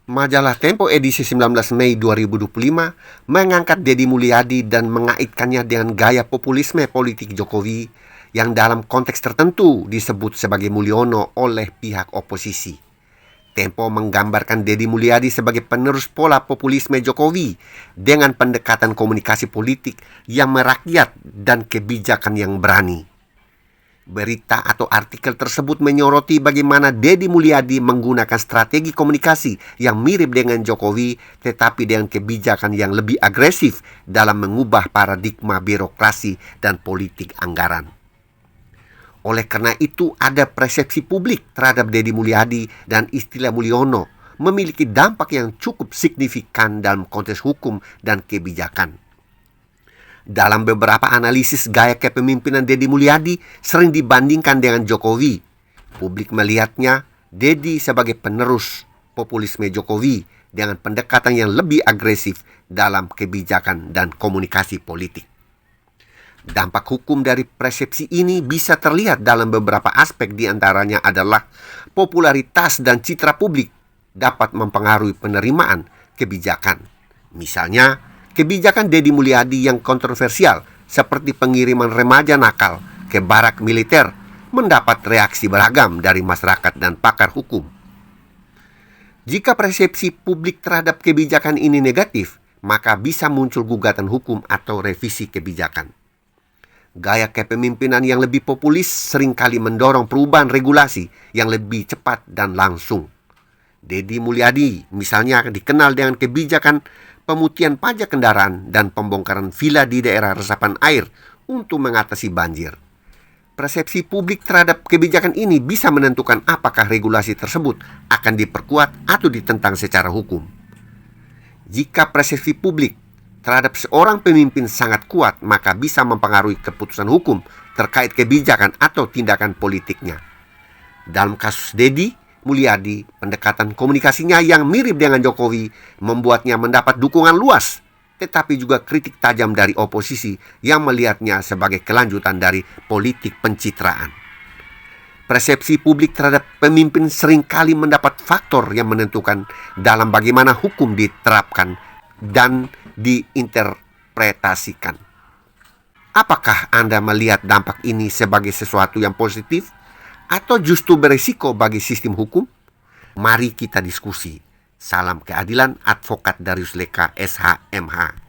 Majalah Tempo edisi 19 Mei 2025 mengangkat Deddy Mulyadi dan mengaitkannya dengan gaya populisme politik Jokowi yang dalam konteks tertentu disebut sebagai Mulyono oleh pihak oposisi. Tempo menggambarkan Deddy Mulyadi sebagai penerus pola populisme Jokowi dengan pendekatan komunikasi politik yang merakyat dan kebijakan yang berani. Berita atau artikel tersebut menyoroti bagaimana Deddy Mulyadi menggunakan strategi komunikasi yang mirip dengan Jokowi, tetapi dengan kebijakan yang lebih agresif dalam mengubah paradigma birokrasi dan politik anggaran. Oleh karena itu, ada persepsi publik terhadap Deddy Mulyadi dan istilah Mulyono memiliki dampak yang cukup signifikan dalam konteks hukum dan kebijakan. Dalam beberapa analisis gaya kepemimpinan Deddy Mulyadi sering dibandingkan dengan Jokowi. Publik melihatnya Deddy sebagai penerus populisme Jokowi dengan pendekatan yang lebih agresif dalam kebijakan dan komunikasi politik. Dampak hukum dari persepsi ini bisa terlihat dalam beberapa aspek, diantaranya adalah popularitas dan citra publik dapat mempengaruhi penerimaan kebijakan. Misalnya, kebijakan Deddy Mulyadi yang kontroversial seperti pengiriman remaja nakal ke barak militer mendapat reaksi beragam dari masyarakat dan pakar hukum. Jika persepsi publik terhadap kebijakan ini negatif, maka bisa muncul gugatan hukum atau revisi kebijakan. Gaya kepemimpinan yang lebih populis seringkali mendorong perubahan regulasi yang lebih cepat dan langsung. Deddy Mulyadi misalnya dikenal dengan kebijakan pemutihan pajak kendaraan dan pembongkaran villa di daerah resapan air untuk mengatasi banjir. Persepsi publik terhadap kebijakan ini bisa menentukan apakah regulasi tersebut akan diperkuat atau ditentang secara hukum. Jika persepsi publik terhadap seorang pemimpin sangat kuat, maka bisa mempengaruhi keputusan hukum terkait kebijakan atau tindakan politiknya. Dalam kasus Deddy Mulyadi, pendekatan komunikasinya yang mirip dengan Jokowi membuatnya mendapat dukungan luas, tetapi juga kritik tajam dari oposisi yang melihatnya sebagai kelanjutan dari politik pencitraan. Persepsi publik terhadap pemimpin seringkali mendapat faktor yang menentukan dalam bagaimana hukum diterapkan dan diinterpretasikan. Apakah Anda melihat dampak ini sebagai sesuatu yang positif atau justru berisiko bagi sistem hukum? Mari kita diskusi. Salam keadilan, Advokat Darius Leka, SH, MH.